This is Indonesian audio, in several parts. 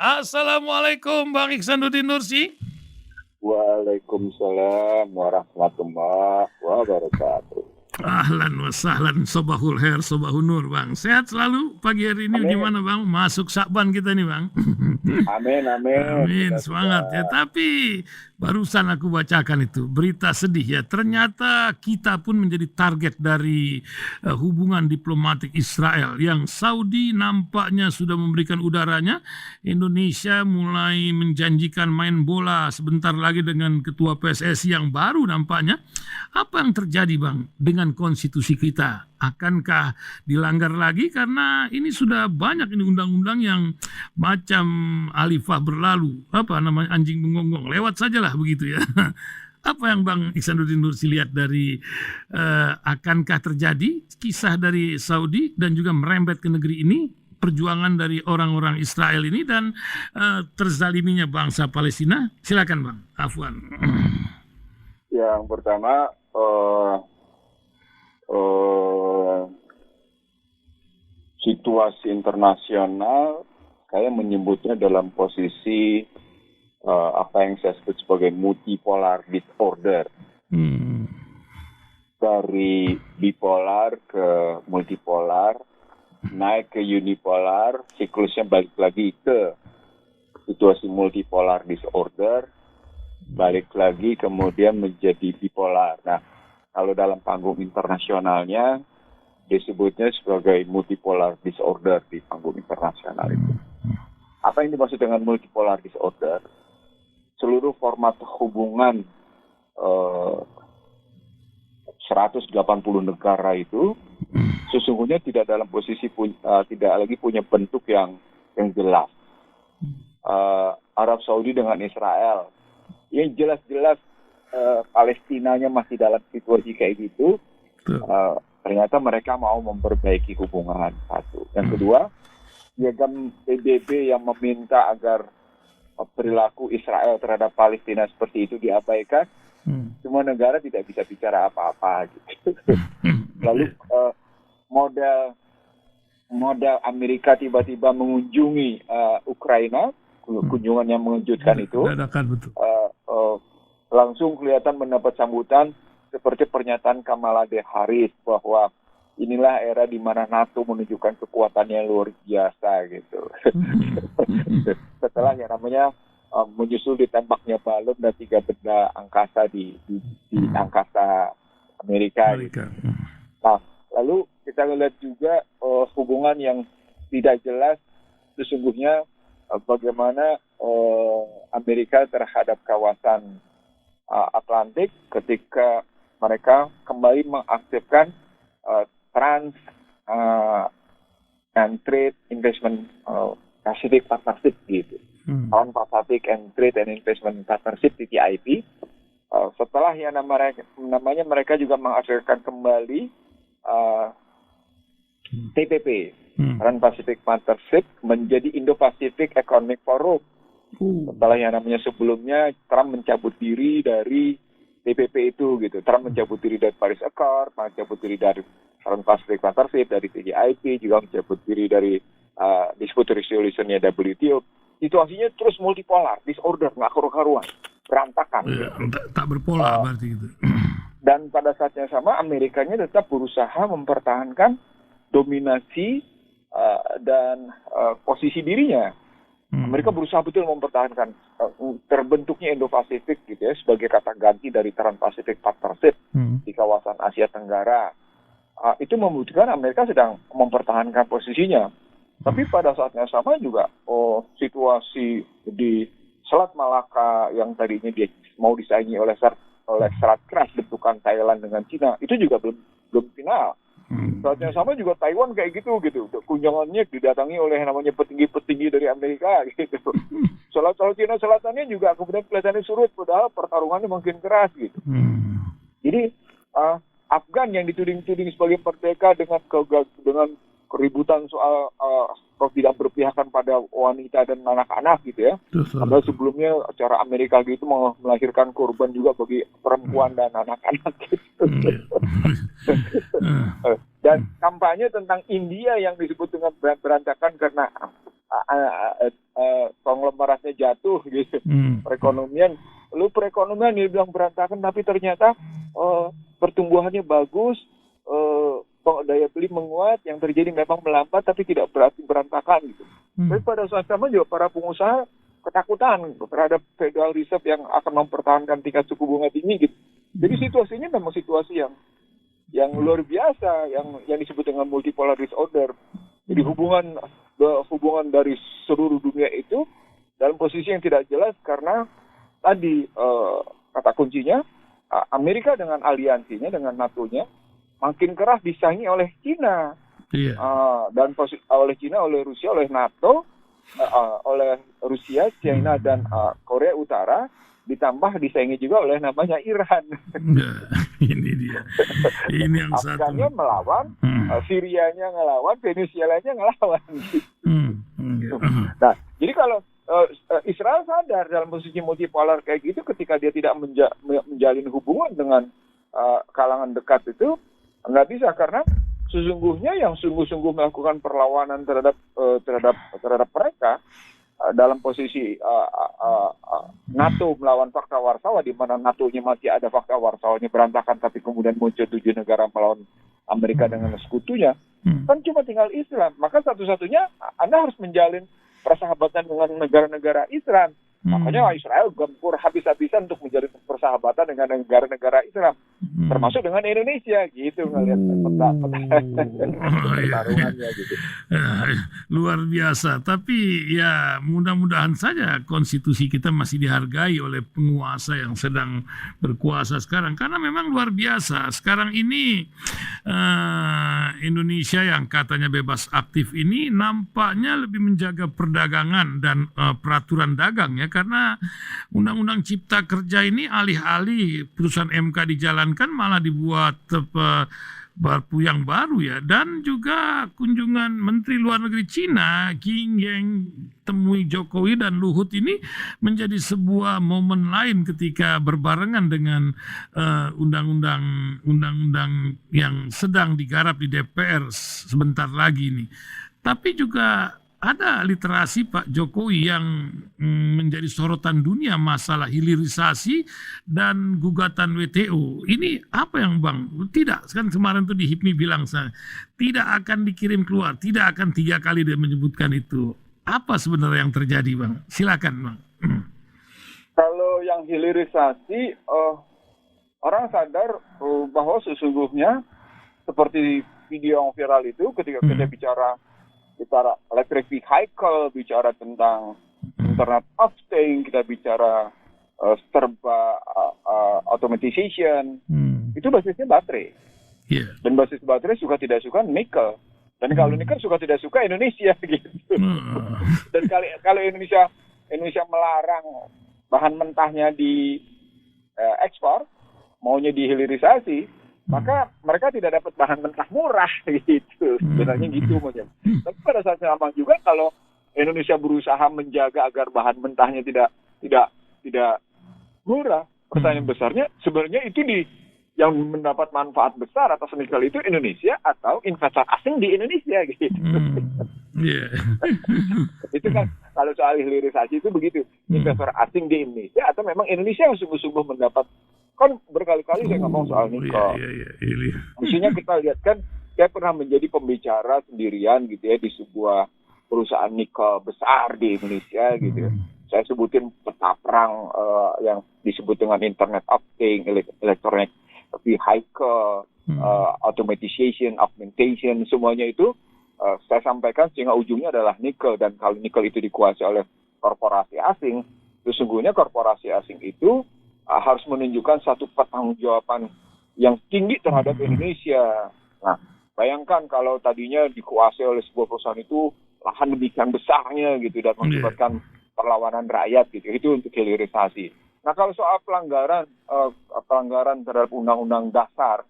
Assalamualaikum Bang Ihsanuddin Nursi. Waalaikumsalam warahmatullahi wabarakatuh. Ahlan wa sahlan, sobahul khair, sobahul nur Bang. Sehat selalu pagi hari ini. Amin. Gimana Bang? Masuk Syakban kita nih Bang. Amin, amin. Amin, Kita semangat ya. sudah- Tapi barusan aku bacakan itu berita sedih ya. Ternyata kita pun menjadi target dari hubungan diplomatik Israel yang Saudi nampaknya sudah memberikan udaranya. Indonesia mulai menjanjikan main bola sebentar lagi dengan ketua PSSI yang baru nampaknya. Apa yang terjadi Bang dengan konstitusi kita? Akankah dilanggar lagi? Karena ini sudah banyak ini undang-undang yang macam alifah berlalu. Apa namanya, anjing menggonggong. Lewat sajalah begitu ya. Apa yang Bang Ihsanuddin Nursi lihat dari akankah terjadi kisah dari Saudi dan juga merembet ke negeri ini? Perjuangan dari orang-orang Israel ini dan terzaliminya bangsa Palestina. Silakan Bang Afwan. Yang pertama, situasi internasional, saya menyebutnya dalam posisi apa yang saya sebut sebagai multipolar disorder. Dari bipolar ke multipolar, naik ke unipolar, siklusnya balik lagi ke situasi multipolar disorder, balik lagi kemudian menjadi bipolar. Nah, kalau dalam panggung internasionalnya disebutnya sebagai multipolar disorder di panggung internasional itu. Apa yang dimaksud dengan multipolar disorder? Seluruh format hubungan 180 negara itu sesungguhnya tidak dalam posisi tidak lagi punya bentuk yang jelas. Arab Saudi dengan Israel, yang jelas-jelas Palestinanya masih dalam situasi kayak gitu. Ternyata mereka mau memperbaiki hubungan, satu. Yang kedua, piagam PBB yang meminta agar perilaku Israel terhadap Palestina seperti itu diabaikan. Semua negara tidak bisa bicara apa-apa gitu. Lalu model Amerika tiba-tiba mengunjungi Ukraina, kunjungan yang mengejutkan itu, langsung kelihatan mendapat sambutan seperti pernyataan Kamala Harris bahwa inilah era di mana NATO menunjukkan kekuatannya luar biasa gitu. Setelah yang namanya menyusul ditembaknya balon dan 3 benda angkasa di angkasa Amerika. Gitu. Nah, lalu kita lihat juga hubungan yang tidak jelas sesungguhnya bagaimana Amerika terhadap kawasan Atlantik ketika mereka kembali mengaktifkan Trans and Trade Investment Pacific Partnership gitu. Trans-Pacific and Trade and Investment Partnership TTIP. Setelah yang namanya mereka juga mengaktifkan kembali TPP, Trans-Pacific Partnership menjadi Indo-Pacific Economic Forum. Setelah yang namanya sebelumnya Trump mencabut diri dari TPP itu gitu. Trump mencabut diri dari Paris Accord, mencabut diri dari Trans-Pacific Partnership, dari TTIP, juga mencabut diri dari Dispute Resolution-nya WTO. Situasinya terus multipolar, disorder, nggak karu-karuan, berantakan. Ya, gitu. Tak berpola berarti gitu. Dan pada saat yang sama Amerikanya tetap berusaha mempertahankan dominasi dan posisi dirinya. Amerika berusaha betul mempertahankan terbentuknya Indo-Pasifik gitu ya sebagai kata ganti dari Trans-Pacific Partnership di kawasan Asia Tenggara. Itu membutuhkan Amerika sedang mempertahankan posisinya. Tapi pada saat yang sama juga situasi di Selat Malaka yang tadinya dia mau disaingi oleh Selat Keras bentukan Thailand dengan Cina itu juga belum final. Saat yang sama juga Taiwan kayak gitu. Kunjungannya didatangi oleh namanya petinggi-petinggi dari Amerika gitu. Soal Cina Selatannya juga kemudian kelihatannya surut, padahal pertarungannya makin keras gitu. Jadi Afgan yang dituding-tuding sebagai merdeka dengan keributan soal tidak berpihakan pada wanita dan anak-anak gitu ya. Padahal sebelumnya acara Amerika gitu melahirkan korban juga bagi perempuan dan anak-anak gitu. Dan kampanye tentang India yang disebut dengan berantakan karena Barasnya jatuh gitu. Perekonomian dibilang berantakan, tapi ternyata pertumbuhannya bagus, daya beli menguat, yang terjadi memang melambat tapi tidak berarti berantakan gitu. Tapi pada saat sama juga para pengusaha ketakutan terhadap Federal Reserve yang akan mempertahankan tingkat suku bunga tinggi gitu. Jadi situasinya memang situasi yang luar biasa, yang disebut dengan multipolar disorder. Jadi hubungan dari seluruh dunia itu dalam posisi yang tidak jelas karena tadi kata kuncinya Amerika dengan aliansinya, dengan NATO-nya makin keras disaingi oleh Cina. Iya. Dan oleh Cina, oleh Rusia, oleh NATO, oleh Rusia, China dan Korea Utara, ditambah disaingi juga oleh namanya Iran. Nah, ini dia. Ini yang satu. Afgannya melawan, Syrianya ngelawan, Venezuelanya ngelawan. Nah, jadi kalau Israel sadar dalam posisi multipolar kayak gitu, ketika dia tidak menjalin hubungan dengan kalangan dekat itu, nggak bisa, karena sesungguhnya yang sungguh-sungguh melakukan perlawanan terhadap mereka dalam posisi NATO melawan Fakta Warsawa, di mana NATO-nya masih ada, Fakta Warsawanya berantakan, tapi kemudian muncul 7 negara melawan Amerika dengan sekutunya, kan cuma tinggal Islam. Maka satu-satunya Anda harus menjalin persahabatan dengan negara-negara Islam. Makanya Israel gempur habis-habisan untuk menjalin persahabatan dengan negara-negara Islam, termasuk dengan Indonesia, gitu ngelihat pertarungannya gitu. Luar biasa. Tapi ya mudah-mudahan saja konstitusi kita masih dihargai oleh penguasa yang sedang berkuasa sekarang, karena memang luar biasa. Sekarang ini Indonesia yang katanya bebas aktif ini nampaknya lebih menjaga perdagangan dan peraturan dagang ya, karena Undang-Undang Cipta Kerja ini alih-alih putusan MK dijalankan malah dibuat Perpu yang baru ya. Dan juga kunjungan Menteri Luar Negeri Cina Qin yang temui Jokowi dan Luhut ini menjadi sebuah momen lain ketika berbarengan dengan undang-undang yang sedang digarap di DPR sebentar lagi ini. Tapi juga ada literasi Pak Jokowi yang menjadi sorotan dunia, masalah hilirisasi dan gugatan WTO. Ini apa yang Bang? Tidak, kan kemarin tuh di HIPMI bilang tidak akan dikirim keluar, tidak akan 3 kali dia menyebutkan itu. Apa sebenarnya yang terjadi Bang? Silakan Bang. Kalau yang hilirisasi, orang sadar bahwa sesungguhnya seperti video yang viral itu, ketika kita bicara electric vehicle, bicara tentang Internet of Things, kita bicara serba automatization, itu basisnya baterai. Dan basis baterai suka tidak suka nikel. Dan kalau nikel suka tidak suka Indonesia gitu. Dan kalau Indonesia melarang bahan mentahnya di ekspor, maunya dihilirisasi, maka mereka tidak dapat bahan mentah murah gitu. Sebenarnya gitu maksudnya. Tapi pada saat yang sama juga, kalau Indonesia berusaha menjaga agar bahan mentahnya tidak murah, pertanyaan besarnya sebenarnya itu yang mendapat manfaat besar atas nikel itu Indonesia atau investor asing di Indonesia gitu. Itu kan kalau soal hilirisasi itu begitu, investor asing di Indonesia atau memang Indonesia yang sungguh-sungguh mendapat. Kan berkali-kali saya ngomong soal nikel. Maksudnya kita lihat kan, saya pernah menjadi pembicara sendirian gitu ya di sebuah perusahaan nikel besar di Indonesia gitu ya. Saya sebutin peta perang yang disebut dengan Internet of Things, electronic vehicle, automatization, augmentation, semuanya itu saya sampaikan sehingga ujungnya adalah nikel. Dan kalau nikel itu dikuasai oleh korporasi asing, sesungguhnya korporasi asing itu harus menunjukkan satu pertanggungjawaban yang tinggi terhadap Indonesia. Nah, bayangkan kalau tadinya dikuasai oleh sebuah perusahaan itu lahan demikian besarnya gitu dan mengakibatkan perlawanan rakyat gitu. Itu untuk hilirisasi. Nah, kalau soal pelanggaran terhadap Undang-Undang Dasar,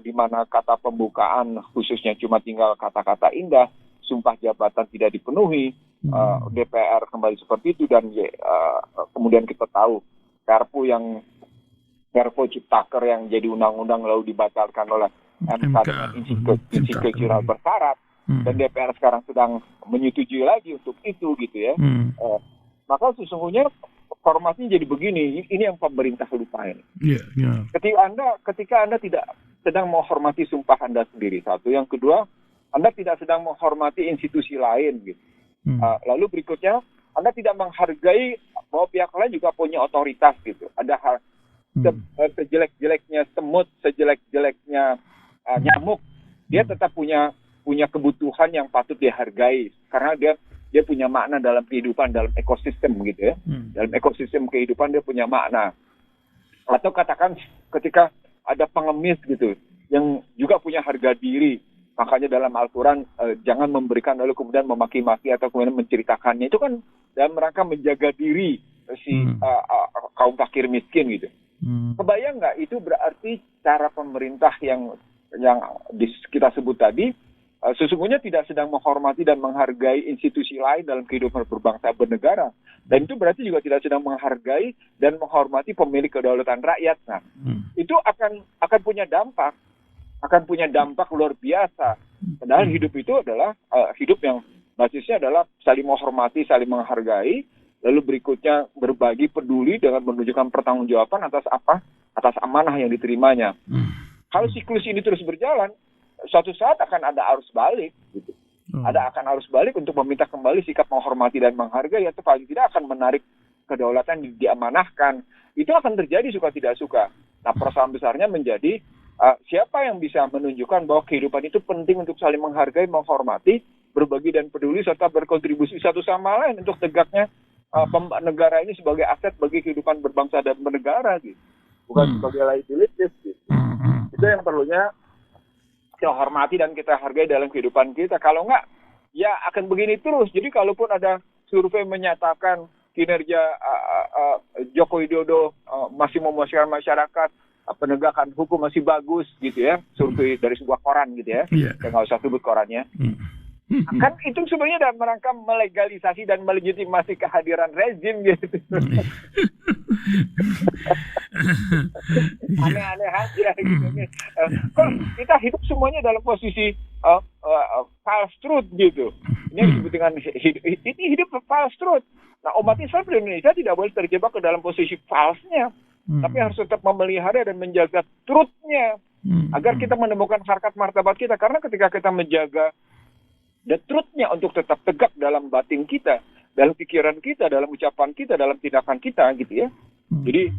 di mana kata pembukaan khususnya cuma tinggal kata-kata indah, sumpah jabatan tidak dipenuhi, DPR kembali seperti itu, dan kemudian kita tahu Perpu Ciptaker yang jadi undang-undang lalu dibatalkan oleh MK dengan insikultural bersyarat, dan DPR sekarang sedang menyetujui lagi untuk itu gitu ya. maka sesungguhnya formasinya jadi begini. Ini yang pemerintah lupain. Iya, iya. Ketika Anda tidak sedang menghormati sumpah Anda sendiri, satu. Yang kedua, Anda tidak sedang menghormati institusi lain, gitu. Lalu berikutnya, Anda tidak menghargai bahwa pihak lain juga punya otoritas, gitu. Ada hal sejelek-jeleknya semut, sejelek-jeleknya nyamuk, dia tetap punya kebutuhan yang patut dihargai karena dia punya makna dalam kehidupan, dalam ekosistem, gitu ya. Dalam ekosistem kehidupan dia punya makna. Atau katakan ketika ada pengemis, gitu, yang juga punya harga diri. Makanya dalam Al-Quran jangan memberikan lalu kemudian memaki-maki atau kemudian menceritakannya. Itu kan dalam rangka menjaga diri kaum fakir miskin, gitu. Kebayang nggak? Itu berarti cara pemerintah yang kita sebut tadi sesungguhnya tidak sedang menghormati dan menghargai institusi lain dalam kehidupan berbangsa bernegara. Dan itu berarti juga tidak sedang menghargai dan menghormati pemilik kedaulatan rakyat. Nah, itu akan punya dampak luar biasa. Padahal hidup itu adalah hidup yang basisnya adalah saling menghormati, saling menghargai, lalu berikutnya berbagi, peduli dengan menunjukkan pertanggungjawaban atas amanah yang diterimanya. Kalau siklus ini terus berjalan, suatu saat akan ada arus balik, gitu. Akan arus balik untuk meminta kembali sikap menghormati dan menghargai, atau paling tidak akan menarik kedaulatan diamanahkan. Itu akan terjadi suka tidak suka. Nah, persoalan besarnya menjadi siapa yang bisa menunjukkan bahwa kehidupan itu penting untuk saling menghargai, menghormati, berbagi dan peduli, serta berkontribusi satu sama lain untuk tegaknya negara ini sebagai aset bagi kehidupan berbangsa dan bernegara, gitu. Bukan sebagai liabilities, gitu. Itu yang perlunya kita hormati dan kita hargai dalam kehidupan kita. Kalau enggak, ya akan begini terus. Jadi kalaupun ada survei menyatakan kinerja Joko Widodo masih memuaskan masyarakat, penegakan hukum masih bagus, gitu ya, survei dari sebuah koran, gitu ya, saya nggak usah sebut korannya. Kan itu sebenarnya dalam rangka melegalisasi dan melegitimasi kehadiran rezim, gitu. Aneh-aneh aja, gitu. Kok kita hidup semuanya dalam posisi false truth, gitu. Ini disebut dengan hidup false truth. Nah, umat Islam di Indonesia tidak boleh terjebak ke dalam posisi false-nya, tapi harus tetap memelihara dan menjaga truth-nya agar kita menemukan harkat martabat kita. Karena ketika kita menjaga the truth-nya untuk tetap tegak dalam batin kita, dalam pikiran kita, dalam ucapan kita, dalam tindakan kita, gitu ya. Jadi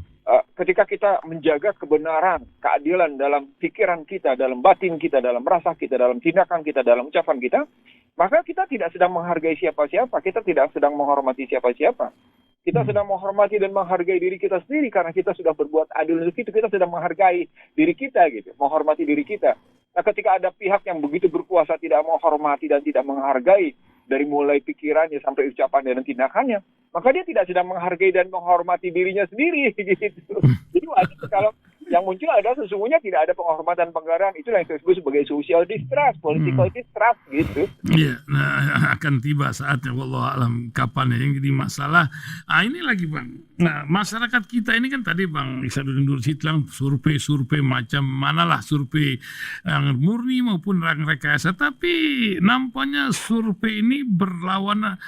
ketika kita menjaga kebenaran, keadilan dalam pikiran kita, dalam batin kita, dalam rasa kita, dalam tindakan kita, dalam ucapan kita, maka kita tidak sedang menghargai siapa-siapa, kita tidak sedang menghormati siapa-siapa. Kita sedang menghormati dan menghargai diri kita sendiri karena kita sudah berbuat adil untuk itu. Kita sedang menghargai diri kita, gitu, menghormati diri kita. Nah, ketika ada pihak yang begitu berkuasa tidak menghormati dan tidak menghargai dari mulai pikirannya sampai ucapannya dan tindakannya, maka dia tidak sedang menghargai dan menghormati dirinya sendiri, gitu. Jadi wajar kalau yang muncul adalah sesungguhnya tidak ada penghormatan penghargaan. Itulah yang disebut sebagai social distrust, political distrust, gitu. Iya, nah, akan tiba saatnya, wallahu alam kapan yang jadi masalah. Ini lagi Bang. Nah, masyarakat kita ini kan tadi Bang Ihsanuddin Nur Syidlang survei macam manalah survei yang murni maupun yang rekayasa, tapi nampaknya survei ini berlawanan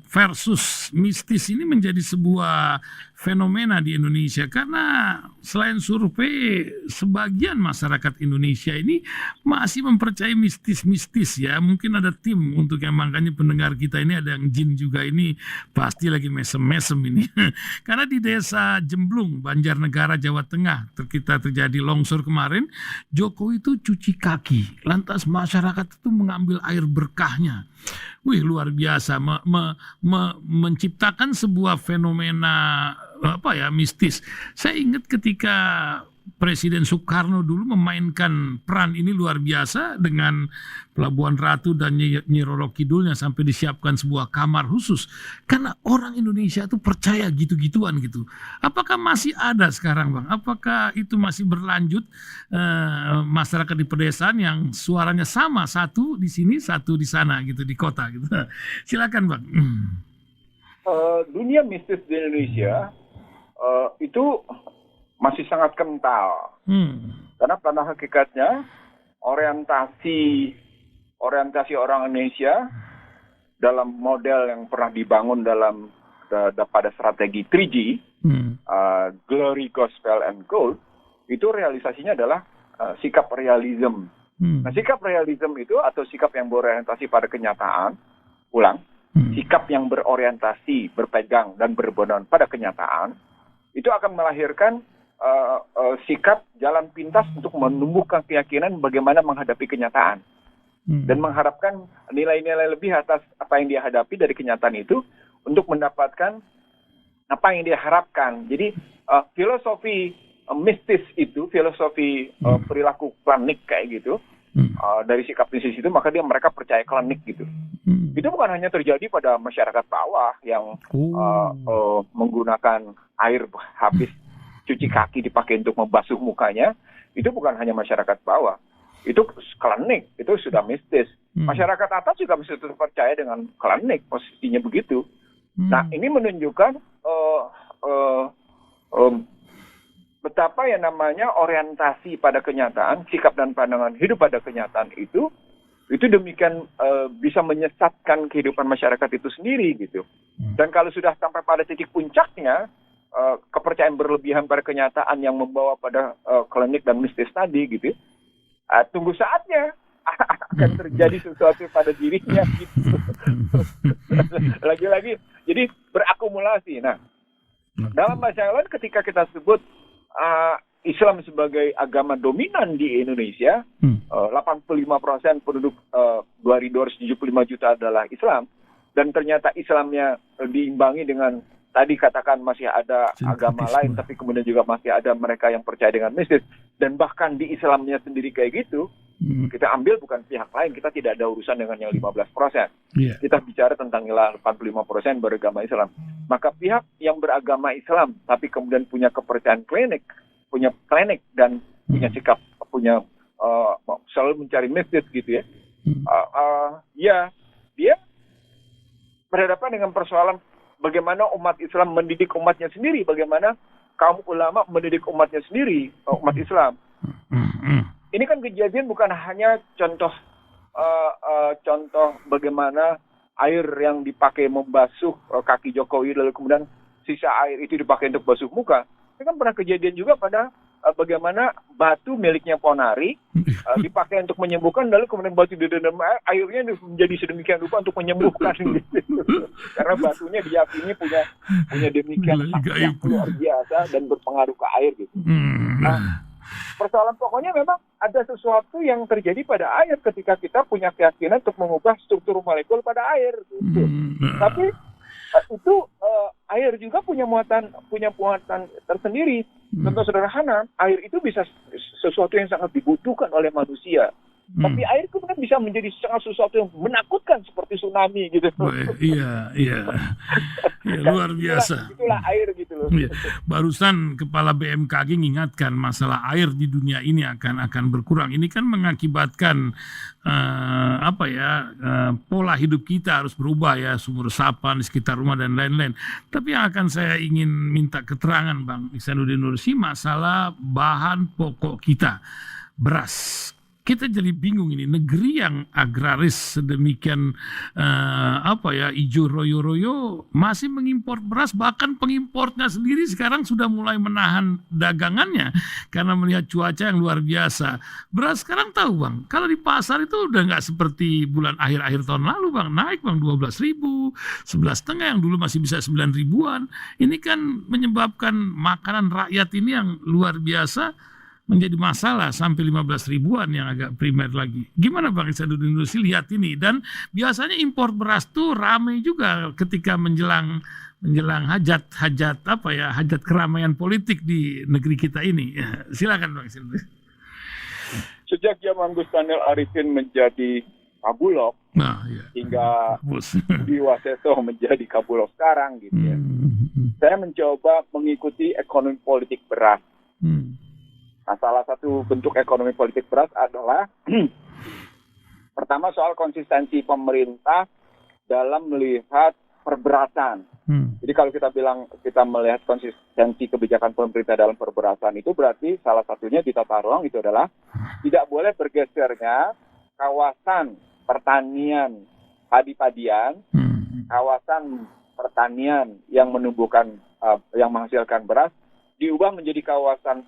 versus mistis ini menjadi sebuah fenomena di Indonesia karena selain survei sebagian masyarakat Indonesia ini masih mempercayai mistis-mistis ya. Mungkin ada tim untuk yang makanya pendengar kita ini ada yang jin juga ini pasti lagi mesem-mesem ini. Karena di desa Jemblung, Banjarnegara, Jawa Tengah kita terjadi longsor kemarin, Jokowi itu cuci kaki. Lantas masyarakat itu mengambil air berkahnya. Wih, luar biasa menciptakan sebuah fenomena mistis. Saya ingat ketika Presiden Soekarno dulu memainkan peran ini luar biasa dengan Pelabuhan Ratu dan Nyi Roro Kidulnya sampai disiapkan sebuah kamar khusus karena orang Indonesia itu percaya gitu-gituan gitu. Apakah masih ada sekarang Bang? Apakah itu masih berlanjut masyarakat di pedesaan yang suaranya sama, satu di sini satu di sana gitu di kota gitu. Silakan Bang. Dunia mistis di Indonesia itu masih sangat kental. Karena pada hakikatnya orientasi orang Indonesia dalam model yang pernah dibangun dalam pada strategi 3G, Glory, Gospel, and Gold, itu realisasinya adalah sikap realism. Nah, sikap realism itu atau sikap yang berorientasi pada kenyataan, sikap yang berorientasi, berpegang, dan berbohong pada kenyataan, itu akan melahirkan sikap jalan pintas untuk menumbuhkan keyakinan bagaimana menghadapi kenyataan. Dan mengharapkan nilai-nilai lebih atas apa yang dia hadapi dari kenyataan itu untuk mendapatkan apa yang dia harapkan. Jadi filosofi mistis itu, filosofi perilaku klinik kayak gitu, dari sikap mistis itu, maka mereka percaya klinik gitu. Itu bukan hanya terjadi pada masyarakat bawah yang menggunakan air habis cuci kaki dipakai untuk membasuh mukanya. Itu bukan hanya masyarakat bawah. Itu klinik, itu sudah mistis. Masyarakat atas juga mesti percaya dengan klinik, posisinya begitu. Nah, ini menunjukkan betapa yang namanya orientasi pada kenyataan, sikap dan pandangan hidup pada kenyataan itu demikian bisa menyesatkan kehidupan masyarakat itu sendiri gitu. Dan kalau sudah sampai pada titik puncaknya, kepercayaan berlebihan pada kenyataan yang membawa pada klinik dan mistis tadi gitu, tunggu saatnya akan terjadi sesuatu pada dirinya gitu. Lagi-lagi, jadi berakumulasi. Nah, dalam bahasa lain ketika kita sebut Islam sebagai agama dominan di Indonesia, 85% penduduk 275 juta adalah Islam, dan ternyata Islamnya diimbangi dengan tadi katakan masih ada agama lain, tapi kemudian juga masih ada mereka yang percaya dengan mistis, dan bahkan di Islamnya sendiri kayak gitu, kita ambil bukan pihak lain, kita tidak ada urusan dengan yang 15%. Kita bicara tentang yang 85% beragama Islam. Maka pihak yang beragama Islam, tapi kemudian punya kepercayaan punya klinik dan punya sikap, punya selalu mencari mistis gitu ya, dia berhadapan dengan persoalan bagaimana umat Islam mendidik umatnya sendiri, bagaimana kaum ulama mendidik umatnya sendiri, umat Islam. Ini kan kejadian bukan hanya contoh bagaimana air yang dipakai membasuh kaki Jokowi lalu kemudian sisa air itu dipakai untuk basuh muka. Ini kan pernah kejadian juga pada bagaimana batu miliknya Ponari dipakai untuk menyembuhkan, lalu kemudian batu direndam airnya menjadi sedemikian rupa untuk menyembuhkan gitu. Karena batunya diyakini punya demikian sakti yang luar biasa dan berpengaruh ke air gitu. Nah, persoalan pokoknya memang ada sesuatu yang terjadi pada air ketika kita punya keyakinan untuk mengubah struktur molekul pada air gitu. Tapi itu air juga punya muatan tersendiri. Contoh sederhana, air itu bisa sesuatu yang sangat dibutuhkan oleh manusia. Tapi air kemudian bisa menjadi sangat sesuatu yang menakutkan seperti tsunami gitu. Iya, luar biasa. Itulah air gitu loh. Barusan Kepala BMKG mengingatkan masalah air di dunia ini akan berkurang. Ini kan mengakibatkan pola hidup kita harus berubah ya, sumur resapan di sekitar rumah dan lain-lain. Tapi yang akan saya ingin minta keterangan Bang Ihsanuddin Nursi masalah bahan pokok kita, beras. Kita jadi bingung ini, negeri yang agraris sedemikian ijo royo-royo masih mengimpor beras, bahkan pengimpornya sendiri sekarang sudah mulai menahan dagangannya karena melihat cuaca yang luar biasa. Beras sekarang tahu Bang, kalau di pasar itu udah nggak seperti bulan akhir-akhir tahun lalu Bang, naik Bang 12.000, 11,5 yang dulu masih bisa 9 ribuan. Ini kan menyebabkan makanan rakyat ini yang luar biasa menjadi masalah sampai 15 ribuan yang agak primer lagi. Gimana Bang Ihsanuddin Nursi lihat ini? Dan biasanya impor beras tuh ramai juga ketika menjelang hajat keramaian politik di negeri kita ini. Ya, silakan Bang Ihsanuddin. Sejak zaman Gus Daniel Arifin menjadi Kabulok, hingga Budi Waseso menjadi Kabulok sekarang gitu ya. Saya mencoba mengikuti ekonomi politik beras. Nah, salah satu bentuk ekonomi politik beras adalah pertama soal konsistensi pemerintah dalam melihat perberasan. Jadi kalau kita melihat konsistensi kebijakan pemerintah dalam perberasan itu berarti salah satunya di tata ruang itu adalah tidak boleh bergesernya kawasan pertanian padi-padian, kawasan pertanian yang menumbuhkan, yang menghasilkan beras, diubah menjadi kawasan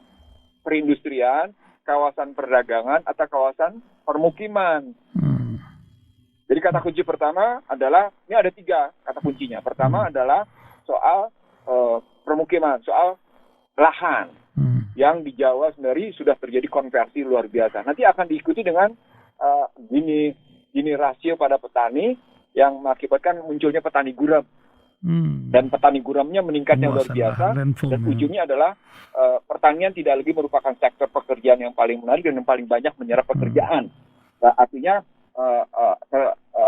perindustrian, kawasan perdagangan, atau kawasan permukiman. Jadi kata kunci pertama adalah, ini ada 3 kata kuncinya. Pertama adalah soal permukiman, soal lahan. Yang di Jawa sendiri sudah terjadi konversi luar biasa. Nanti akan diikuti dengan gini rasio pada petani yang mengakibatkan munculnya petani guram. Dan petani guramnya meningkatnya luar biasa. Dan ujungnya adalah pertanian tidak lagi merupakan sektor pekerjaan yang paling menarik dan yang paling banyak menyerap pekerjaan. Nah, artinya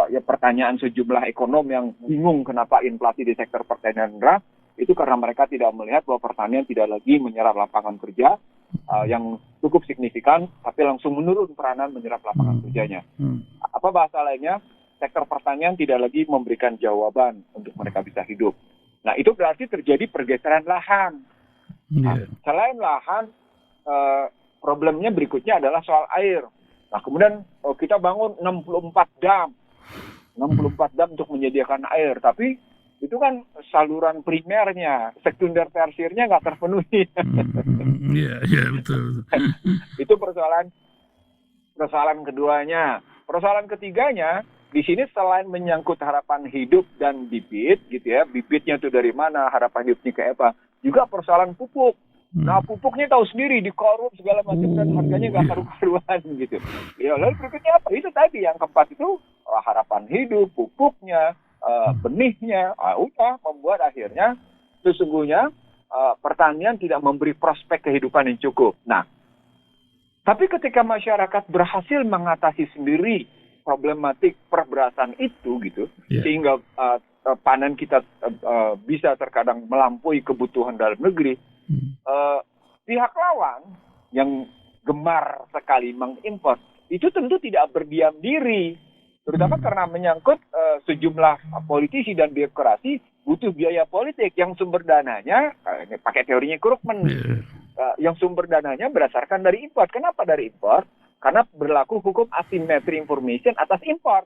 ya pertanyaan sejumlah ekonom yang bingung kenapa inflasi di sektor pertanian rendah, itu karena mereka tidak melihat bahwa pertanian tidak lagi menyerap lapangan kerja yang cukup signifikan, tapi langsung menurun peranan menyerap lapangan kerjanya. Apa bahasa lainnya? Sektor pertanian tidak lagi memberikan jawaban untuk mereka bisa hidup. Nah, itu berarti terjadi pergeseran lahan. Nah, selain lahan, problemnya berikutnya adalah soal air. Nah, kemudian kita bangun 64 dam untuk menyediakan air, tapi itu kan saluran primernya, sekunder tersiernya nggak terpenuhi. Iya, betul. Itu persoalan keduanya. Persoalan ketiganya, di sini selain menyangkut harapan hidup dan bibit, gitu ya, bibitnya itu dari mana, harapan hidupnya kayak apa, juga persoalan pupuk. Nah, pupuknya tahu sendiri, dikorup segala macam dan harganya nggak karu-karuan gitu. Ya, lalu berikutnya apa? Itu tadi yang keempat itu harapan hidup, pupuknya, benihnya, udah membuat akhirnya sesungguhnya pertanian tidak memberi prospek kehidupan yang cukup. Nah, tapi ketika masyarakat berhasil mengatasi sendiri problematik perberasan itu gitu, sehingga panen kita bisa terkadang melampaui kebutuhan dalam negeri, pihak lawan yang gemar sekali mengimpor itu tentu tidak berdiam diri, terutama karena menyangkut sejumlah politisi dan birokrasi butuh biaya politik yang sumber dananya, pakai teorinya Krugman, yang sumber dananya berdasarkan dari impor. Kenapa dari impor? Karena berlaku hukum asymmetry information atas impor.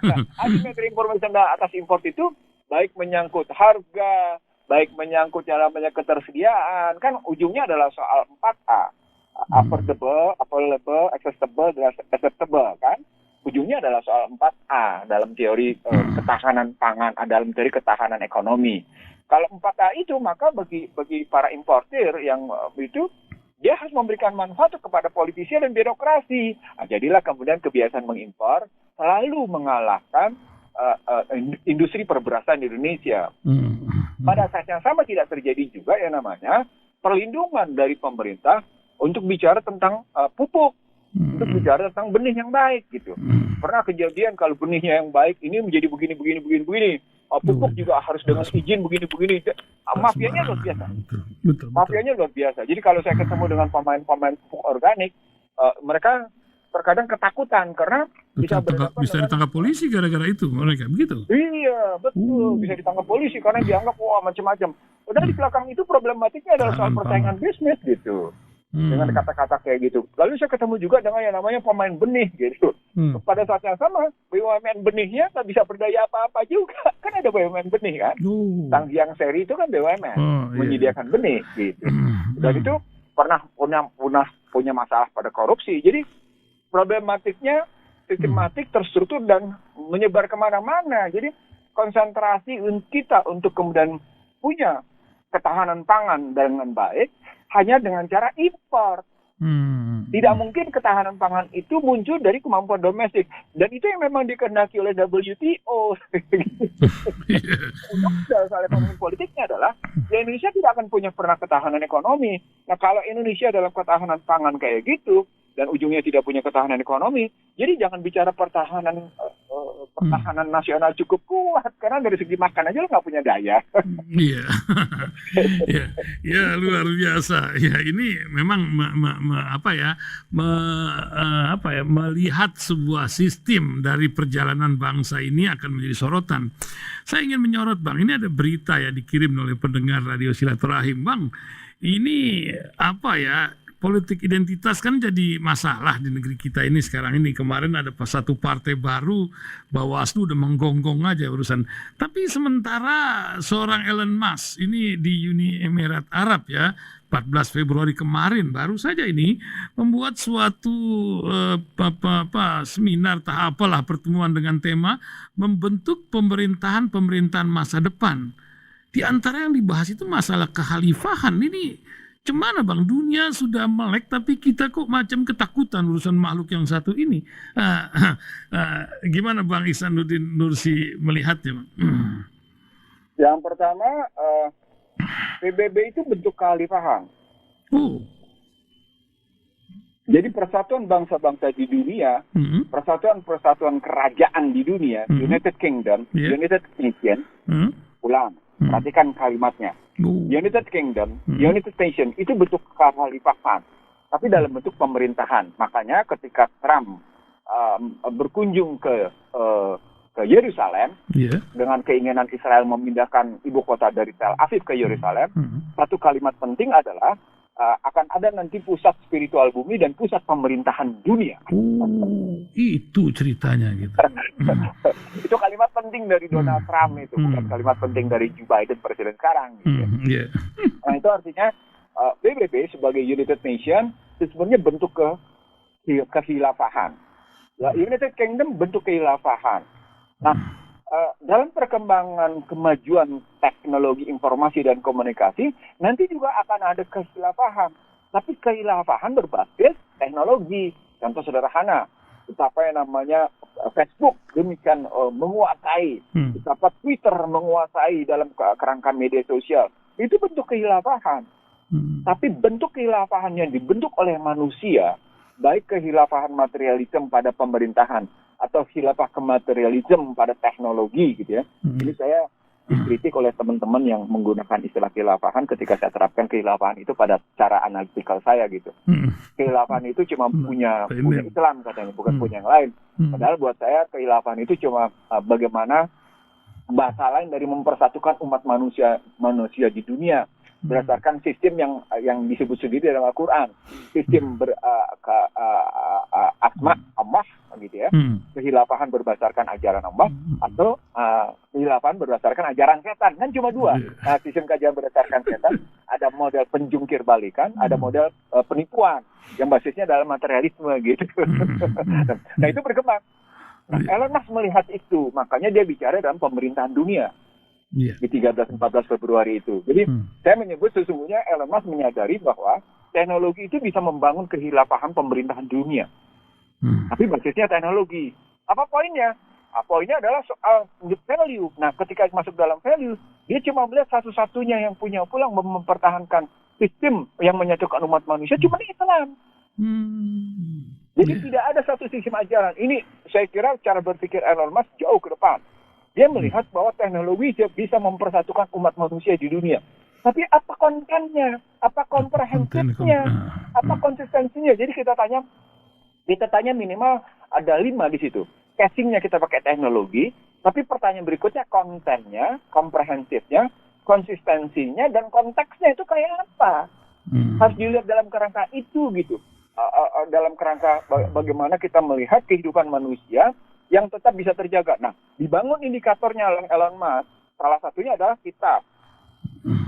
Nah, asymmetry information atas impor itu baik menyangkut harga, baik menyangkut yang namanya ketersediaan, kan ujungnya adalah soal 4A. Affordable, available, accessible, dan acceptable, kan? Ujungnya adalah soal 4A dalam teori ketahanan pangan, dalam teori ketahanan ekonomi. Kalau 4A itu, maka bagi para importir yang itu, dia harus memberikan manfaat kepada politisi dan birokrasi. Nah, jadilah kemudian kebiasaan mengimpor selalu mengalahkan industri perberasan di Indonesia. Pada saat yang sama tidak terjadi juga yang namanya perlindungan dari pemerintah untuk bicara tentang pupuk, untuk bicara tentang benih yang baik gitu. Pernah kejadian kalau benihnya yang baik ini menjadi begini. Pupuk juga harus dengan izin begini. Mafianya luar biasa. Betul. Mafianya luar biasa. Jadi kalau saya ketemu dengan pemain-pemain pupuk organik, mereka terkadang ketakutan karena bisa ditangkap polisi gara-gara itu mereka begitu. Iya, betul. Bisa ditangkap polisi karena dianggap macam-macam. Padahal di belakang itu problematiknya adalah soal persaingan bisnis gitu. Dengan kata-kata kayak gitu. Lalu saya ketemu juga dengan yang namanya pemain benih gitu. Pada saat yang sama, BUMN benihnya tak bisa berdaya apa-apa juga. Kan ada BUMN benih kan. Tanggiang Seri itu kan BUMN menyediakan benih gitu. Dan itu pernah punya masalah pada korupsi. Jadi problematiknya sistematik, terstruktur dan menyebar kemana-mana. Jadi konsentrasi kita untuk kemudian punya ketahanan pangan dengan baik hanya dengan cara impor. Tidak mungkin ketahanan pangan itu muncul dari kemampuan domestik. Dan itu yang memang dikehendaki oleh WTO. Soal ekonomi politiknya adalah Indonesia tidak akan pernah ketahanan ekonomi. Nah, kalau Indonesia dalam ketahanan pangan kayak gitu, dan ujungnya tidak punya ketahanan ekonomi, jadi jangan bicara pertahanan nasional cukup kuat, karena dari segi makan aja lo nggak punya daya. Iya, ya luar biasa. Ya ini memang melihat sebuah sistem dari perjalanan bangsa ini akan menjadi sorotan. Saya ingin menyorot, Bang, ini ada berita ya dikirim oleh pendengar Radio Silaturahim, Bang. Ini politik identitas kan jadi masalah di negeri kita ini sekarang ini. Kemarin ada satu partai baru, Bawaslu udah menggonggong aja urusan. Tapi sementara seorang Elon Musk ini di Uni Emirat Arab ya, 14 Februari kemarin baru saja ini membuat suatu seminar apalah pertemuan dengan tema membentuk pemerintahan masa depan. Di antara yang dibahas itu masalah kekhalifahan. Ini cemana Bang, dunia sudah melek tapi kita kok macam ketakutan urusan makhluk yang satu ini. Gimana Bang Ihsanuddin Nursi melihatnya Bang? Yang pertama, PBB itu bentuk kekhalifahan. Oh. Jadi persatuan bangsa-bangsa di dunia, persatuan kerajaan di dunia, United Kingdom, United Nation, ulang, perhatikan kalimatnya. United Kingdom, United Nation itu bentuk kekhalifahan, tapi dalam bentuk pemerintahan. Makanya ketika Trump berkunjung ke Yerusalem dengan keinginan Israel memindahkan ibu kota dari Tel Aviv ke Yerusalem, satu kalimat penting adalah akan ada nanti pusat spiritual bumi dan pusat pemerintahan dunia. Itu ceritanya gitu. Itu kalimat penting dari Donald Trump itu, bukan kalimat penting dari Joe Biden presiden sekarang. Gitu. Nah itu artinya PBB sebagai United Nation itu sebenarnya bentuk kehilafahan. United Kingdom bentuk kehilafahan. Nah, dalam perkembangan kemajuan teknologi informasi dan komunikasi, nanti juga akan ada kehilafahan. Tapi kehilafahan berbasis teknologi. Contoh sederhana, betapa yang namanya Facebook demikian menguasai, betapa Twitter menguasai dalam kerangka media sosial. Itu bentuk kehilafahan. Tapi bentuk kehilafahan yang dibentuk oleh manusia, baik kehilafahan materialisme pada pemerintahan atau khilafah kematerialisme pada teknologi gitu ya. Jadi saya dikritik oleh teman-teman yang menggunakan istilah khilafahan ketika saya terapkan khilafahan itu pada cara analitikal saya gitu. Khilafahan itu cuma punya Islam katanya, bukan punya yang lain. Padahal buat saya khilafahan itu cuma bagaimana bahasa lain dari mempersatukan umat manusia di dunia berdasarkan sistem yang disebut sendiri dalam Al-Quran, sistem asma Allah gitu ya, kehilafahan berdasarkan ajaran Allah atau kehilafahan berdasarkan ajaran setan, kan cuma dua. Sistem kajian berdasarkan setan ada model penjungkir balikan, ada model penipuan yang basisnya dalam materialisme gitu. Nah itu berkembang. Nah, Elon Musk melihat itu, makanya dia bicara dalam pemerintahan dunia. Di 13-14 Februari itu. Jadi saya menyebut sesungguhnya Elon Musk menyadari bahwa teknologi itu bisa membangun kehilafahan pemerintahan dunia. Tapi basisnya teknologi. Apa poinnya? Poinnya adalah soal value. Nah, ketika masuk dalam value, dia cuma melihat satu-satunya yang punya pulang mempertahankan sistem yang menyatukan umat manusia cuma Islam. Jadi tidak ada satu sistem ajaran. Ini saya kira cara berpikir Elon Musk jauh ke depan. Dia melihat bahwa teknologi bisa mempersatukan umat manusia di dunia. Tapi apa kontennya? Apa komprehensifnya? Apa konsistensinya? Jadi kita tanya minimal ada 5 di situ. Casingnya kita pakai teknologi, tapi pertanyaan berikutnya kontennya, komprehensifnya, konsistensinya, dan konteksnya itu kayak apa? Harus dilihat dalam kerangka itu gitu. Dalam kerangka bagaimana kita melihat kehidupan manusia yang tetap bisa terjaga. Nah, dibangun indikatornya oleh Elon Musk, salah satunya adalah kitab.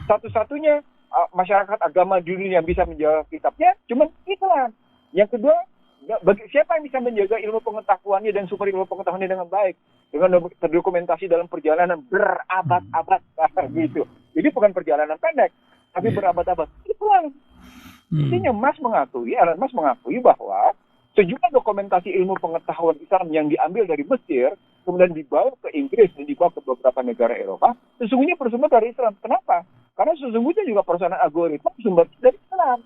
Satu-satunya masyarakat agama di dunia yang bisa menjaga kitabnya cuma Islam. Yang kedua, bagi siapa yang bisa menjaga ilmu pengetahuannya dan sumber ilmu pengetahuannya dengan baik, dengan terdokumentasi dalam perjalanan berabad-abad gitu. Jadi bukan perjalanan pendek, tapi berabad-abad. Islam. Intinya Elon Musk mengakui bahwa sejumlah dokumentasi ilmu pengetahuan Islam yang diambil dari Mesir, kemudian dibawa ke Inggris dan dibawa ke beberapa negara Eropa, sesungguhnya bersumber dari Islam. Kenapa? Karena sesungguhnya juga perusahaan algoritma bersumber dari Islam.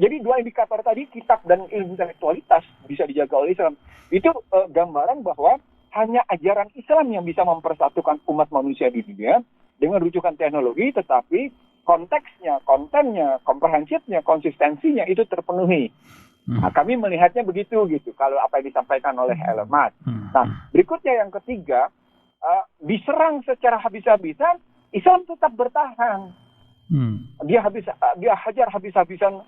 Jadi 2 indikator tadi, kitab dan ilmu intelektualitas, bisa dijaga oleh Islam. Itu gambaran bahwa hanya ajaran Islam yang bisa mempersatukan umat manusia di dunia dengan rujukan teknologi, tetapi konteksnya, kontennya, komprehensifnya, konsistensinya itu terpenuhi. Nah, kami melihatnya begitu gitu. Kalau apa yang disampaikan oleh Elon Musk. Nah, berikutnya yang ketiga, diserang secara habis-habisan, Islam tetap bertahan. Dia hajar habis-habisan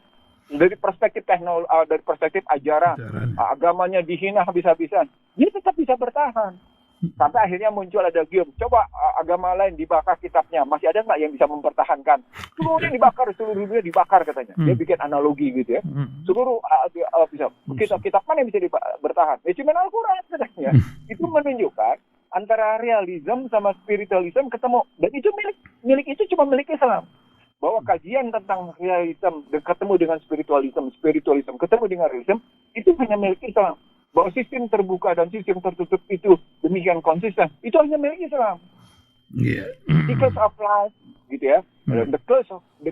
dari perspektif teknologi, dari perspektif ajaran. Agamanya dihina habis-habisan. Dia tetap bisa bertahan. Sampai akhirnya muncul ada game. Coba agama lain dibakar kitabnya. Masih ada nggak yang bisa mempertahankan? Seluruhnya dibakar, seluruh dunia dibakar katanya. Dia bikin analogi gitu ya. Seluruh bisa kitab mana yang bisa bertahan? Ya cuma Al-Quran katanya. Itu menunjukkan antara realism sama spiritualism ketemu. Dan itu milik itu cuma milik Islam. Bahwa kajian tentang realism ketemu dengan spiritualism ketemu dengan realism, itu hanya milik Islam. Bahwa sistem terbuka dan sistem tertutup itu demikian konsisten, itu hanya milik Islam. Cycles of life, gitu ya. The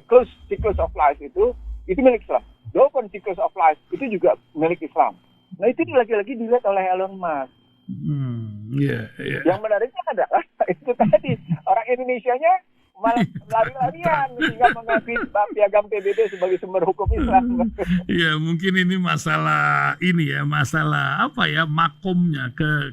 close cycles of life itu milik Islam. The open cycles of life itu juga milik Islam. Nah itu lagi-lagi dilihat oleh Elon Musk. Yang menariknya adalah itu tadi orang Indonesianya malah lari-larian sehingga mengakui piagam PBB sebagai sumber hukum Islam. Ya mungkin ini masalah makomnya ke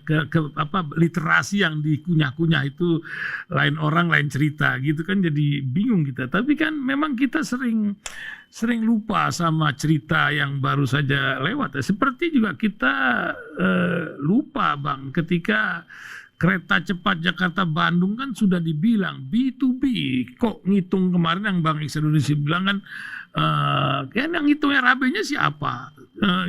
literasi yang dikunyah-kunyah itu lain orang lain cerita gitu kan, jadi bingung kita. Tapi kan memang kita sering lupa sama cerita yang baru saja lewat. Seperti juga kita lupa Bang ketika kereta cepat Jakarta-Bandung kan sudah dibilang B2B. Kok ngitung kemarin yang Bang Iksan Indonesia bilang kan, kan yang ngitung RAB-nya siapa?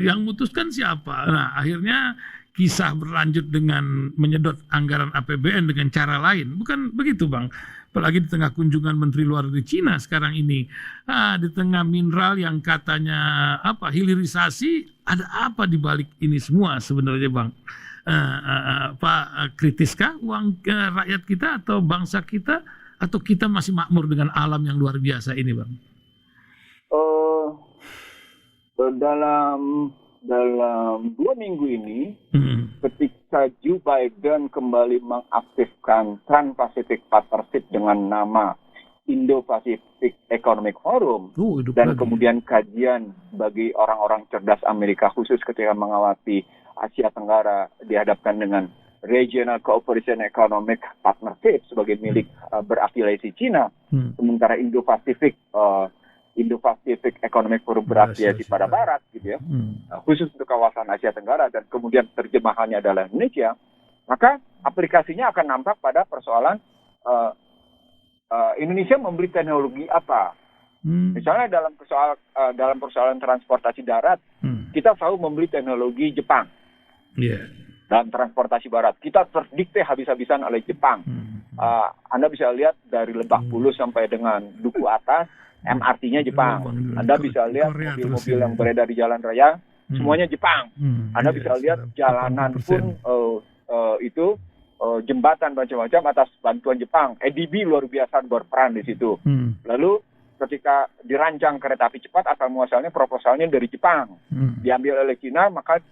Yang memutuskan siapa? Nah akhirnya kisah berlanjut dengan menyedot anggaran APBN dengan cara lain. Bukan begitu Bang? Apalagi di tengah kunjungan Menteri Luar Negeri Cina sekarang ini. Di tengah mineral yang katanya hilirisasi, ada apa di balik ini semua sebenarnya Bang? Pak, kritiskah uang rakyat kita atau bangsa kita, atau kita masih makmur dengan alam yang luar biasa ini Bang? Dalam 2 minggu ini, ketika Joe Biden kembali mengaktifkan Trans-Pacific Partnership dengan nama Indo-Pacific Economic Forum, dan kemudian kajian bagi orang-orang cerdas Amerika khusus ketika mengawasi Asia Tenggara dihadapkan dengan Regional Cooperation Economic Partnership sebagai milik berafiliasi Cina, sementara Indo-Pacific Economic Forum berafiliasi pada Barat, gitu ya, khusus untuk kawasan Asia Tenggara, dan kemudian terjemahannya adalah Indonesia, maka aplikasinya akan nampak pada persoalan Indonesia membeli teknologi apa. Misalnya dalam persoalan transportasi darat, kita selalu membeli teknologi Jepang. Dan transportasi barat kita terdikte habis-habisan oleh Jepang. Anda bisa lihat dari Lebak Bulus sampai dengan Duku Atas, MRT-nya Jepang. Anda bisa lihat mobil-mobil yang beredar di jalan raya, semuanya Jepang. Anda bisa lihat jalanan pun jembatan macam-macam atas bantuan Jepang. EDB luar biasa berperan di situ. Lalu ketika dirancang kereta api cepat, asal muasalnya proposalnya dari Jepang. Diambil oleh Cina, maka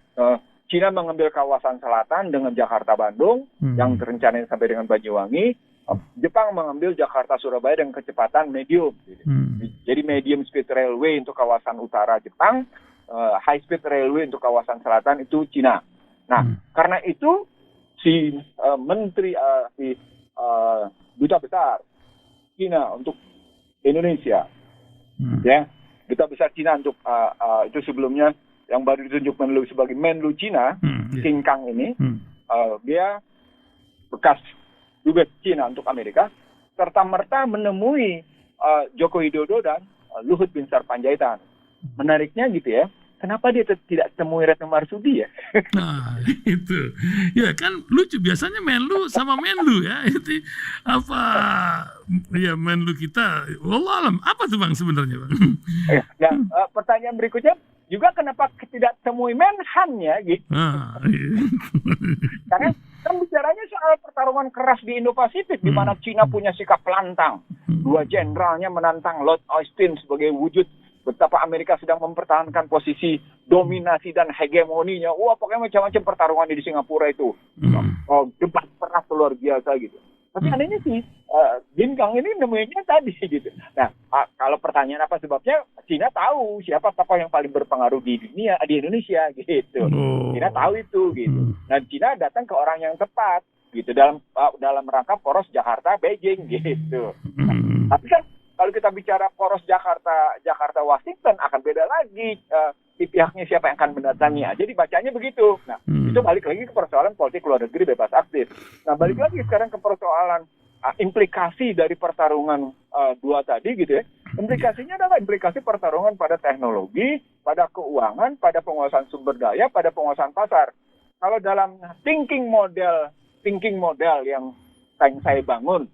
Cina mengambil kawasan selatan dengan Jakarta-Bandung yang terencana sampai dengan Banyuwangi. Jepang mengambil Jakarta-Surabaya dengan kecepatan medium. Jadi medium speed railway untuk kawasan utara Jepang, high speed railway untuk kawasan selatan itu Cina. Nah, karena itu si duta besar Cina untuk Indonesia, ya, duta besar Cina untuk itu sebelumnya yang baru ditunjuk Menlu sebagai Menlu Cina, King Kang ini, dia bekas dubes Cina untuk Amerika, serta-merta menemui Joko Widodo dan Luhut bin Sarpanjaitan. Menariknya gitu ya, kenapa dia tidak temui Retno Marsudi ya? Nah, itu. Ya kan lucu, biasanya Menlu sama Menlu ya. Itu Menlu kita. Wallahualam, apa tuh Bang sebenarnya Bang? Pertanyaan berikutnya juga, kenapa tidak temui Menhan ya gitu. Karena kan bicaranya soal pertarungan keras di Indo-Pasifik, di mana Cina punya sikap lantang. 2 jenderalnya menantang Lord Austin sebagai wujud betapa Amerika sedang mempertahankan posisi dominasi dan hegemoninya. Wah, pokoknya macam-macam pertarungan di Singapura itu. Debat keras luar biasa gitu. Tapi anehnya sih, Bin Kang ini nemuinnya tadi gitu. Nah, kalau pertanyaan apa sebabnya, Cina tahu siapa tokoh yang paling berpengaruh di dunia, di Indonesia gitu. Cina tahu itu gitu. Dan Cina datang ke orang yang tepat gitu dalam rangka poros Jakarta Beijing gitu. Tapi kan kalau kita bicara poros Jakarta Washington akan beda lagi, di pihaknya siapa yang akan mendatangi. Jadi bacanya begitu. Nah, itu balik lagi ke persoalan politik luar negeri bebas aktif. Nah, balik lagi sekarang ke persoalan implikasi dari pertarungan dua tadi gitu ya. Implikasinya adalah implikasi pertarungan pada teknologi, pada keuangan, pada penguasaan sumber daya, pada penguasaan pasar. Kalau dalam thinking model yang saya bangun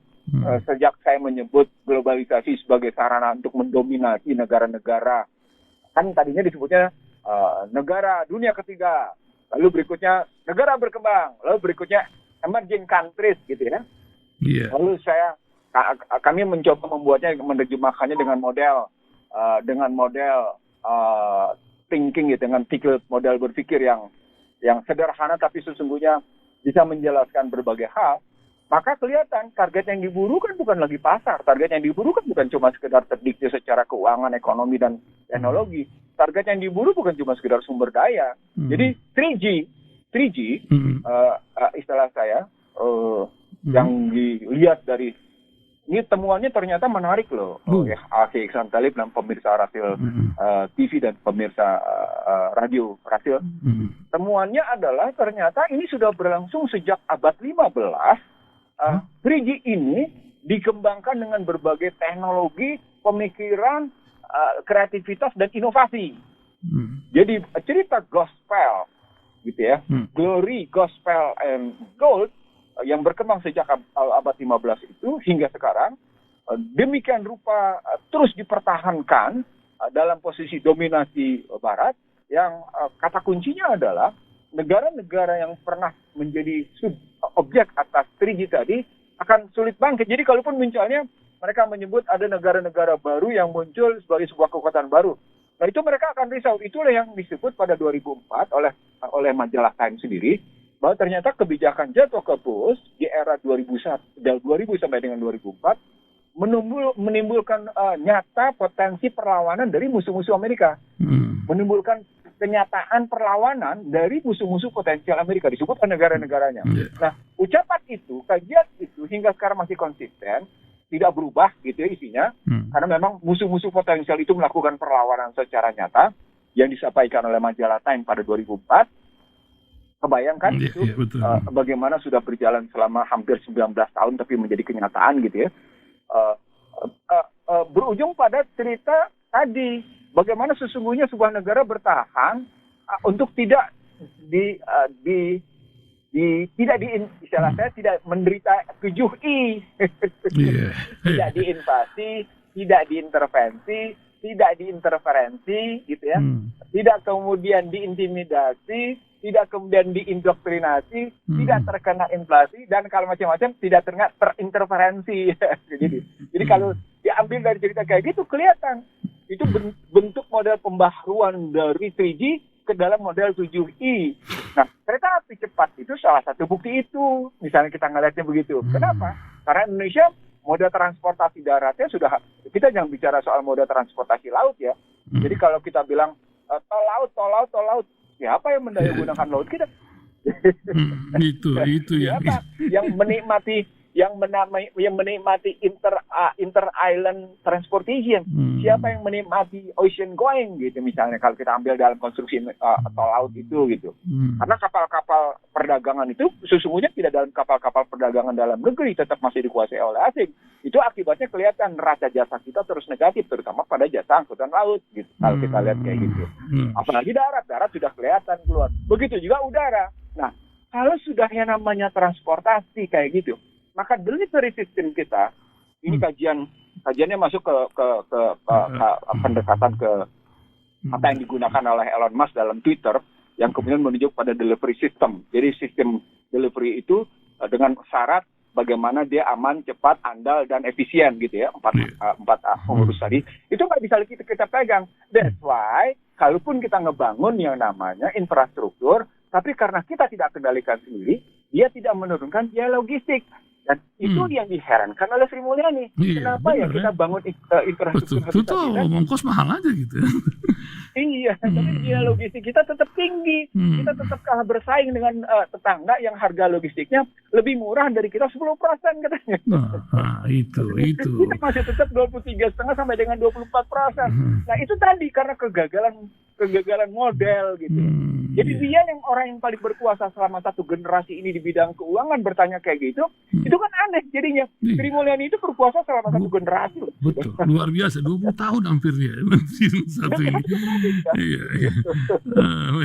sejak saya menyebut globalisasi sebagai sarana untuk mendominasi negara-negara, kan tadinya disebutnya negara dunia ketiga, lalu berikutnya negara berkembang, lalu berikutnya emerging countries gitu ya. Yeah. Lalu kami mencoba membuatnya, menerjemahkannya dengan model thinking gitu, dengan model berpikir yang sederhana tapi sesungguhnya bisa menjelaskan berbagai hal. Maka kelihatan target yang diburu kan bukan lagi pasar. Target yang diburu kan bukan cuma sekedar terdikte secara keuangan, ekonomi, dan teknologi. Target yang diburu bukan cuma sekedar sumber daya. Jadi 3G istilah saya, yang dilihat dari ini temuannya ternyata menarik loh. Akhi Iksan Talib dan pemirsa Rasil TV dan pemirsa radio Rasil. Temuannya adalah ternyata ini sudah berlangsung sejak abad 15. 3G ini dikembangkan dengan berbagai teknologi, pemikiran, kreativitas, dan inovasi. Jadi cerita gospel, gitu ya, glory, gospel, and gold, yang berkembang sejak abad 15 itu hingga sekarang, demikian rupa terus dipertahankan dalam posisi dominasi Barat, yang kata kuncinya adalah negara-negara yang pernah menjadi objek atas 3G tadi akan sulit bangkit. Jadi kalaupun misalnya mereka menyebut ada negara-negara baru yang muncul sebagai sebuah kekuatan baru, nah itu mereka akan risau. Itulah yang disebut pada 2004 oleh majalah Time sendiri, bahwa ternyata kebijakan jatuh ke Bush di era 2000 sampai dengan 2004 menimbulkan nyata potensi perlawanan dari musuh-musuh Amerika. Menimbulkan kenyataan perlawanan dari musuh-musuh potensial Amerika, disebut negara-negaranya. Nah, ucapan itu, kajian itu hingga sekarang masih konsisten, tidak berubah gitu ya isinya, karena memang musuh-musuh potensial itu melakukan perlawanan secara nyata yang disampaikan oleh majalah Time pada 2004. Kebayangkan bagaimana sudah berjalan selama hampir 19 tahun tapi menjadi kenyataan gitu ya. Berujung pada cerita tadi, bagaimana sesungguhnya sebuah negara bertahan untuk tidak tidak menderita 7I. Tidak diinvasi, tidak diintervensi, tidak diinterferensi gitu ya. Tidak kemudian diintimidasi, tidak kemudian diindoktrinasi, tidak terkena inflasi, dan kalau macam-macam tidak terinterferensi. Jadi kalau diambil dari cerita kayak gitu, kelihatan itu bentuk model pembaharuan dari 3G ke dalam model 7I. Nah, kereta api cepat itu salah satu bukti itu. Misalnya kita ngeliatnya begitu. Kenapa? Karena Indonesia moda transportasi daratnya sudah, kita jangan bicara soal moda transportasi laut ya. Jadi kalau kita bilang tol laut, siapa yang mendaya-gunakan laut kita? Itu ya. Siapa yang menikmati inter island transportation? Siapa yang menikmati ocean going gitu misalnya kalau kita ambil dalam konstruksi tol laut itu gitu. Karena kapal-kapal perdagangan itu sesungguhnya tidak dalam kapal-kapal perdagangan dalam negeri, tetap masih dikuasai oleh asing. Itu akibatnya kelihatan neraca jasa kita terus negatif, terutama pada jasa angkutan laut gitu. Kalau kita lihat kayak gitu. Apalagi darat sudah kelihatan keluar. Begitu juga udara. Nah, kalau sudah yang namanya transportasi kayak gitu, maka delivery system kita ini kajiannya masuk ke pendekatan ke apa yang digunakan oleh Elon Musk dalam Twitter yang kemudian menunjuk pada delivery system. Jadi sistem delivery itu dengan syarat bagaimana dia aman, cepat, andal, dan efisien gitu ya. Empat pengurus tadi itu nggak bisa kita pegang. That's why kalaupun kita ngebangun yang namanya infrastruktur, tapi karena kita tidak kendalikan sendiri, dia tidak menurunkan biaya logistik. Dan itu yang diherankan oleh Sri Mulyani. Iya, Kenapa ya bener, kita bangun infrastruktur Betul, itu tuh habitat? ongkos mahal aja gitu. Iya, tapi biaya logistik kita tetap tinggi. Kita tetap kalah bersaing dengan tetangga yang harga logistiknya lebih murah dari kita 10% katanya. Nah, itu. Kita masih tetap 23,5 sampai dengan 24%. Nah, itu tadi karena kegagalan model gitu. Jadi dia yang orang yang paling berkuasa selama satu generasi ini di bidang keuangan bertanya kayak gitu, itu kan aneh jadinya. Sri Mulyani itu berkuasa selama satu generasi. Betul, luar biasa, 20 tahun hampir dia satu ini. Iya.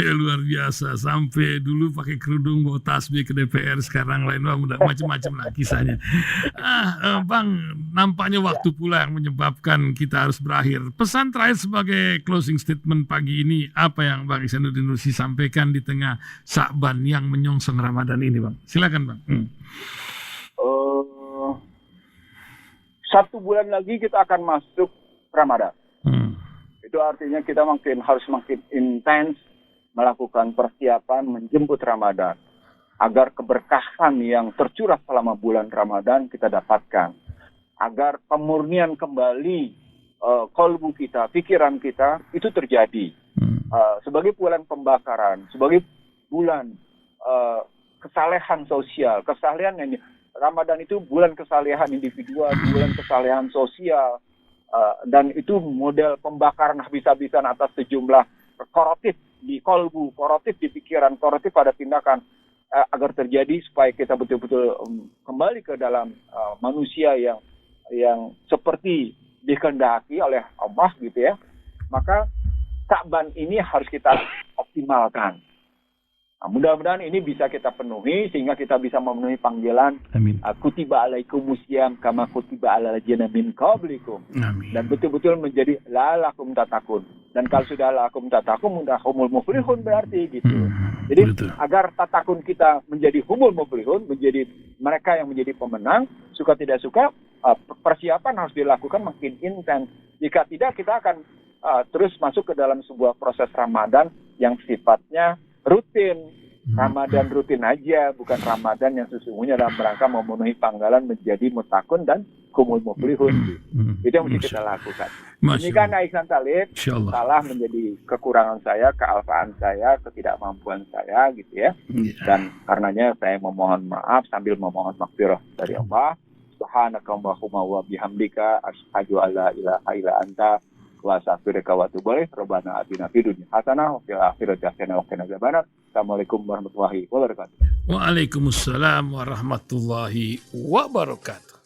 Ya, luar biasa, sampai dulu pakai kerudung bawa tasbih ke DPR, sekarang lain udah macam-macam lah kisahnya. Bang, nampaknya waktu pula yang menyebabkan kita harus berakhir. Pesan terakhir sebagai closing statement pagi ini, apa yang Bang Ihsanuddin Nursi sampaikan di tengah Sya'ban yang menyongsong Ramadan ini, Bang? Silakan, Bang. 1 bulan lagi kita akan masuk Ramadan. Itu artinya kita harus makin intens melakukan persiapan menjemput Ramadan agar keberkahan yang tercurah selama bulan Ramadan kita dapatkan, agar pemurnian kembali kolbu kita, pikiran kita itu terjadi sebagai bulan pembakaran, sebagai bulan kesalehan sosial, kesalehan yang Ramadan itu bulan kesalehan individual, bulan kesalehan sosial, dan itu model pembakaran habis-habisan atas sejumlah koruptif di kolbu, koruptif di pikiran, koruptif pada tindakan, agar terjadi supaya kita betul-betul kembali ke dalam manusia yang seperti dikehendaki oleh Allah gitu ya. Maka Sya'ban ini harus kita optimalkan. Nah, mudah-mudahan ini bisa kita penuhi sehingga kita bisa memenuhi panggilan kutiba alaikumusiyam kama kutiba alal ladzina min qablikum. Dan betul-betul menjadi la'allakum tatakun. Dan kalau sudah la'allakum tatakun udah humul muflihun berarti gitu. Jadi agar tatakun kita menjadi humul muflihun, menjadi mereka yang menjadi pemenang, suka tidak suka persiapan harus dilakukan makin intens. Jika tidak kita akan terus masuk ke dalam sebuah proses Ramadan yang sifatnya rutin. Ramadan rutin aja, bukan Ramadan yang sesungguhnya dalam rangka memenuhi panggilan menjadi mutakun dan kumul muflihun. Itu yang mesti kita lakukan. Ini kan Ihsan Talib, salah menjadi kekurangan saya, kealfaan saya, ketidakmampuan saya gitu ya. Dan karenanya saya memohon maaf sambil memohon maghfirah dari Allah. Subhanakallahumma wa bihamdika asyhadu alla ilaha illa anta wa astaghfiruka wa atubu ilaik. Rabbana atina fid dunya hasanah wa fil akhirati hasanah wa qina adzabannar. Assalamualaikum warahmatullahi wabarakatuh. Waalaikumsalam warahmatullahi wabarakatuh.